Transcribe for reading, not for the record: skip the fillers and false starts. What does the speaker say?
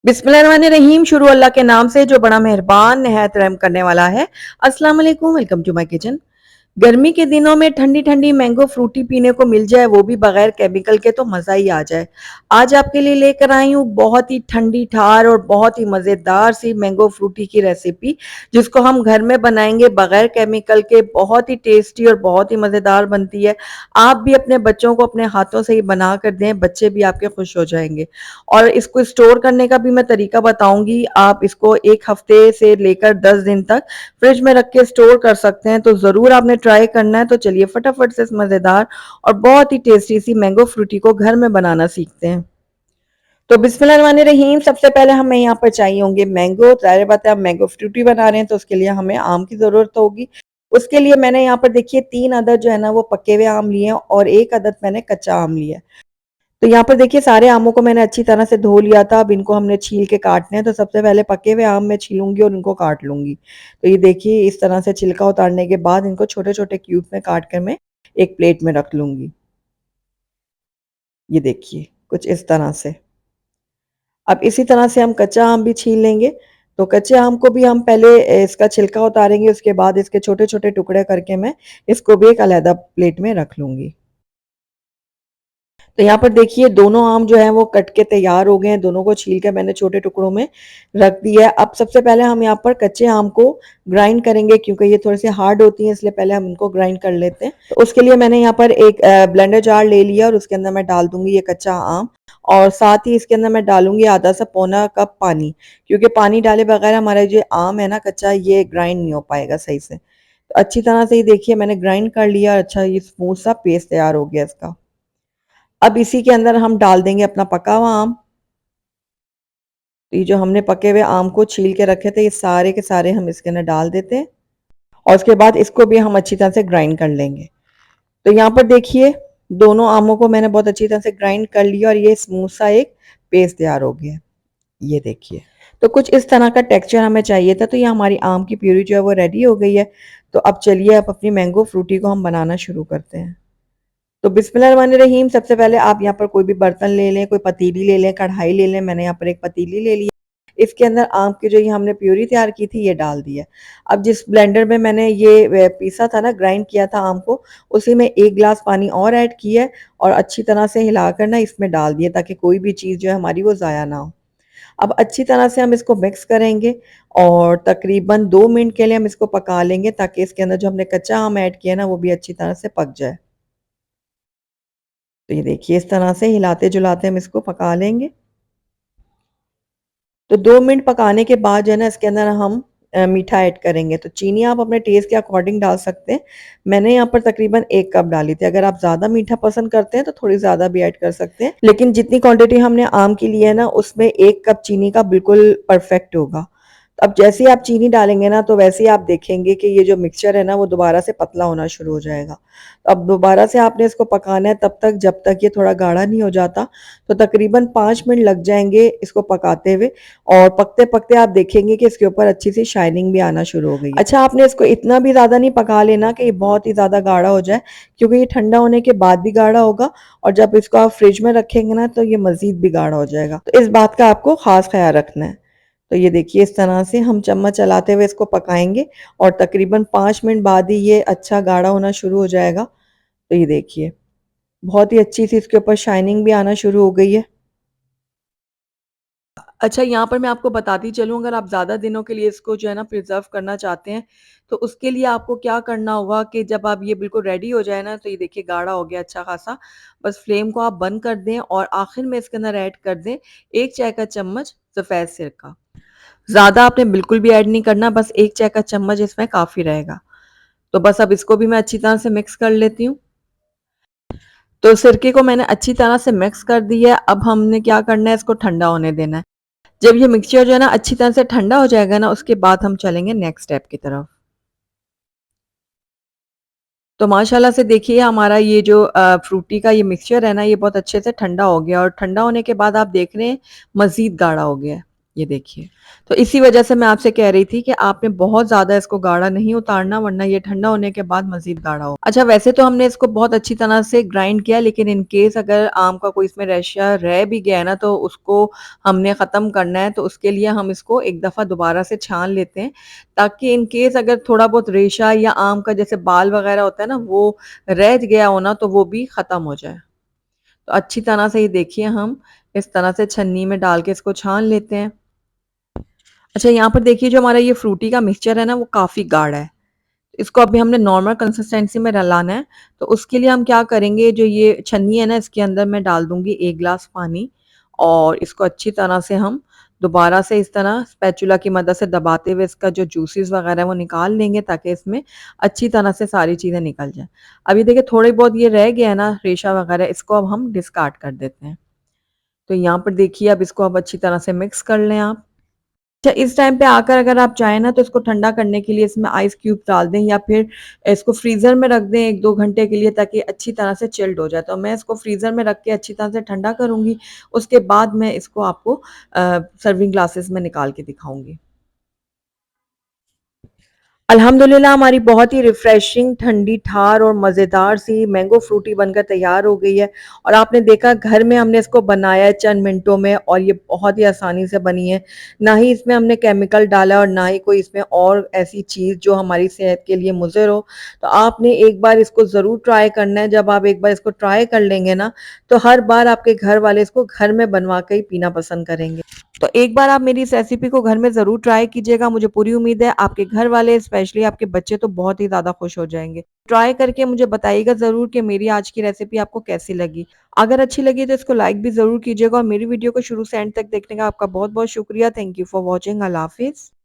बिस्मिल्लाहिर्रहमानिर्रहीम। शुरू अल्लाह के नाम से जो बड़ा मेहरबान निहायत रहम करने वाला है। अस्सलाम वालेकुम, वेलकम टू माय किचन। गर्मी के दिनों में ठंडी ठंडी मैंगो फ्रूटी पीने को मिल जाए, वो भी बगैर केमिकल के, तो मज़ा ही आ जाए। आज आपके लिए लेकर आई हूँ बहुत ही ठंडी ठार और बहुत ही मज़ेदार सी मैंगो फ्रूटी की रेसिपी, जिसको हम घर में बनाएंगे बगैर केमिकल के। बहुत ही टेस्टी और बहुत ही मज़ेदार बनती है। आप भी अपने बच्चों को अपने हाथों से ही बना कर दें, बच्चे भी आपके खुश हो जाएंगे। और इसको स्टोर करने का भी मैं तरीका बताऊंगी। आप इसको 1 हफ्ते से लेकर 10 दिन तक फ्रिज में रख के स्टोर कर सकते हैं, तो ज़रूर आपने ट्राई करना है। तो चलिए फटाफट से इस मज़ेदार और बहुत ही टेस्टी सी मैंगो फ्रूटी को घर में बनाना सीखते हैं। तो बिस्मिल्लाहिर्रहमानिर्रहीम। सबसे पहले हमें यहाँ पर चाहिए होंगे मैंगो। ज़ाहिर बात है, आप मैंगो फ्रूटी बना रहे हैं तो उसके लिए हमें आम की ज़रूरत होगी। उसके लिए मैंने यहाँ पर देखिए 3 अदद जो है ना वो पके हुए आम लिए हैं और 1 अदद मैंने कच्चा आम लिया है। तो यहाँ पर देखिए सारे आमों को मैंने अच्छी तरह से धो लिया था। अब इनको हमने छील के काटने हैं। तो सबसे पहले पके हुए आम मैं छीलूंगी और इनको काट लूंगी। तो ये देखिए इस तरह से छिलका उतारने के बाद इनको छोटे छोटे क्यूब में काट कर मैं एक प्लेट में रख लूंगी। ये देखिए कुछ इस तरह से। अब इसी तरह से हम कच्चा आम भी छील लेंगे। तो कच्चे आम को भी हम पहले इसका छिलका उतारेंगे, उसके बाद इसके छोटे छोटे टुकड़े करके मैं इसको भी एक अलहदा प्लेट में रख लूंगी। तो यहाँ पर देखिए दोनों आम जो है वो कट के तैयार हो गए हैं। दोनों को छील के मैंने छोटे टुकड़ों में रख दिया है। अब सबसे पहले हम यहाँ पर कच्चे आम को ग्राइंड करेंगे, क्योंकि ये थोड़े से हार्ड होती हैं, इसलिए पहले हम इनको ग्राइंड कर लेते हैं। तो उसके लिए मैंने यहाँ पर एक ब्लेंडर जार ले लिया और उसके अंदर मैं डाल दूंगी ये कच्चा आम। और साथ ही इसके अंदर मैं डालूंगी आधा सा पौना कप पानी, क्योंकि पानी डाले बगैर हमारा जो आम है ना कच्चा, ये ग्राइंड नहीं हो पाएगा सही से। तो अच्छी तरह से ये देखिए मैंने ग्राइंड कर लिया। अच्छा ये स्मूथ सा पेस्ट तैयार हो गया इसका। अब इसी के अंदर हम डाल देंगे अपना पका हुआ आम। तो ये जो हमने पके हुए आम को छील के रखे थे, ये सारे के सारे हम इसके अंदर डाल देते हैं और उसके बाद इसको भी हम अच्छी तरह से ग्राइंड कर लेंगे। तो यहाँ पर देखिए दोनों आमों को मैंने बहुत अच्छी तरह से ग्राइंड कर लिया और ये स्मूथ सा एक पेस्ट तैयार हो गया। ये देखिए तो कुछ इस तरह का टेक्सचर हमें चाहिए था। तो ये हमारी आम की प्यूरी जो है वो रेडी हो गई है। तो अब चलिए अब अपनी मैंगो फ्रूटी को हम बनाना शुरू करते हैं। तो बिस्मिल्लाहिर्रहमानिर्रहीम। सबसे पहले आप यहाँ पर कोई भी बर्तन ले लें, कोई पतीली ले लें, कढ़ाई ले लें। मैंने यहाँ पर एक पतीली ले ली है। इसके अंदर आम की जो ये हमने प्यूरी तैयार की थी ये डाल दी है। अब जिस ब्लेंडर में मैंने ये पीसा था ना, ग्राइंड किया था आम को, उसी में 1 गिलास पानी और ऐड किया है और अच्छी तरह से हिलाकर ना इसमें डाल दिया, ताकि कोई भी चीज़ जो है हमारी वो ज़ाया ना हो। अब अच्छी तरह से हम इसको मिक्स करेंगे और तकरीबन 2 मिनट के लिए हम इसको पका लेंगे, ताकि इसके अंदर जो हमने कच्चा आम ऐड किया ना वो भी अच्छी तरह से पक जाए। तो ये देखिए इस तरह से हिलाते जुलाते हम इसको पका लेंगे। तो 2 मिनट पकाने के बाद जो है ना इसके अंदर हम मीठा ऐड करेंगे। तो चीनी आप अपने टेस्ट के अकॉर्डिंग डाल सकते हैं। मैंने यहाँ पर तकरीबन 1 कप डाली थी। अगर आप ज़्यादा मीठा पसंद करते हैं तो थोड़ी ज़्यादा भी ऐड कर सकते हैं, लेकिन जितनी क्वांटिटी हमने आम की ली है ना उसमें 1 कप चीनी का बिल्कुल परफेक्ट होगा। तो अब जैसे ही आप चीनी डालेंगे ना तो वैसे ही आप देखेंगे कि ये जो मिक्सचर है ना वो दोबारा से पतला होना शुरू हो जाएगा। तो अब दोबारा से आपने इसको पकाना है तब तक जब तक ये थोड़ा गाढ़ा नहीं हो जाता। तो तकरीबन 5 मिनट लग जाएंगे इसको पकाते हुए और पकते पकते आप देखेंगे कि इसके ऊपर अच्छी सी शाइनिंग भी आना शुरू हो गई है। अच्छा आपने इसको इतना भी ज़्यादा नहीं पका लेना कि ये बहुत ही ज़्यादा गाढ़ा हो जाए, क्योंकि ये ठंडा होने के बाद भी गाढ़ा होगा और जब इसको आप फ्रिज में रखेंगे ना तो ये मज़ीद भी गाढ़ा हो जाएगा। तो इस बात का आपको ख़ास ख्याल रखना है। तो ये देखिए इस तरह से हम चम्मच चलाते हुए इसको पकाएंगे और तकरीबन 5 मिनट बाद ही ये अच्छा गाढ़ा होना शुरू हो जाएगा। तो ये देखिए बहुत ही अच्छी सी इसके ऊपर शाइनिंग भी आना शुरू हो गई है। अच्छा यहाँ पर मैं आपको बताती चलूँ, अगर आप ज़्यादा दिनों के लिए इसको जो है ना प्रिजर्व करना चाहते हैं तो उसके लिए आपको क्या करना होगा कि जब आप ये बिल्कुल रेडी हो जाए ना, तो ये देखिए गाढ़ा हो गया अच्छा खासा। बस फ्लेम को आप बंद कर दें और आखिर में इसके अंदर ऐड कर दें 1 चाय का चम्मच सफ़ेद सिरका। ज़्यादा आपने बिल्कुल भी ऐड नहीं करना, बस 1 चाय का चम्मच इसमें काफ़ी रहेगा। तो बस अब इसको भी मैं अच्छी तरह से मिक्स कर लेती हूँ। तो सिरके को मैंने अच्छी तरह से मिक्स कर दिया है। अब हमने क्या करना है, इसको ठंडा होने देना है। जब ये मिक्सचर जो है ना अच्छी तरह से ठंडा हो जाएगा ना, उसके बाद हम चलेंगे नेक्स्ट स्टेप की तरफ। तो माशाल्लाह से देखिए हमारा ये जो फ्रूटी का ये मिक्सचर है ना, ये बहुत अच्छे से ठंडा हो गया और ठंडा होने के बाद आप देख रहे हैं मज़ीद गाढ़ा हो गया है। ये देखिए। तो इसी वजह से मैं आपसे कह रही थी कि आपने बहुत ज़्यादा इसको गाढ़ा नहीं उतारना वरना ये ठंडा होने के बाद मज़ीद गाढ़ा हो। अच्छा वैसे तो हमने इसको बहुत अच्छी तरह से ग्राइंड किया लेकिन इन केस अगर आम का कोई इसमें रेशा रह भी गया है ना तो उसको हमने ख़त्म करना है तो उसके लिए हम इसको एक दफ़ा दोबारा से छान लेते हैं ताकि इन केस अगर थोड़ा बहुत रेशा या आम का जैसे बाल वग़ैरह होता है ना वो रह गया हो ना तो वो भी ख़त्म हो जाए। तो अच्छी तरह से ये देखिए हम इस तरह से छन्नी में डाल के इसको छान लेते हैं। अच्छा यहाँ पर देखिए जो हमारा ये फ्रूटी का मिक्सचर है ना वो काफ़ी गाढ़ा है। इसको अभी हमने नॉर्मल कंसिस्टेंसी में रलाना है। तो उसके लिए हम क्या करेंगे जो ये छन्नी है ना इसके अंदर मैं डाल दूँगी 1 ग्लास पानी और इसको अच्छी तरह से हम दोबारा से इस तरह स्पैचुला की मदद से दबाते हुए इसका जो जूसेस वगैरह है वो निकाल लेंगे ताकि इसमें अच्छी तरह से सारी चीज़ें निकल जाएँ। अब ये देखिए थोड़े बहुत ये रह गया है ना रेशा वगैरह इसको अब हम डिस्कार्ड कर देते हैं। तो यहाँ पर देखिए अब इसको अब अच्छी तरह से मिक्स कर लें आप। अच्छा इस टाइम पे आकर अगर आप चाहें ना तो इसको ठंडा करने के लिए इसमें आइस क्यूब डाल दें या फिर इसको फ्रीज़र में रख दें 1-2 घंटे के लिए ताकि अच्छी तरह से चिल्ड हो जाए। तो मैं इसको फ्रीज़र में रख के अच्छी तरह से ठंडा करूँगी, उसके बाद मैं इसको आपको सर्विंग ग्लासेस में निकाल के दिखाऊँगी। अल्हम्दुलिल्लाह हमारी बहुत ही रिफ्रेशिंग, ठंडी, ठार और मज़ेदार सी मैंगो फ्रूटी बनकर तैयार हो गई है और आपने देखा घर में हमने इसको बनाया है चंद मिनटों में और ये बहुत ही आसानी से बनी है। ना ही इसमें हमने केमिकल डाला और ना ही कोई इसमें और ऐसी चीज़ जो हमारी सेहत के लिए मुज़र हो। तो आपने एक बार इसको ज़रूर ट्राई करना है, जब आप एक बार इसको ट्राई कर लेंगे ना, तो हर बार आपके घर वाले इसको घर में बनवा के ही पीना पसंद करेंगे। तो एक बार आप मेरी इस रेसिपी को घर में ज़रूर ट्राई कीजिएगा। मुझे पूरी उम्मीद है आपके घर वाले स्पेशली आपके बच्चे तो बहुत ही ज़्यादा खुश हो जाएँगे। ट्राई करके मुझे बताइएगा ज़रूर कि मेरी आज की रेसिपी आपको कैसी लगी। अगर अच्छी लगी तो इसको लाइक भी ज़रूर कीजिएगा और मेरी वीडियो को शुरू से एंड तक देखने का आपका बहुत-बहुत शुक्रिया। Thank you for watching. अल्लाह हाफ़िज़।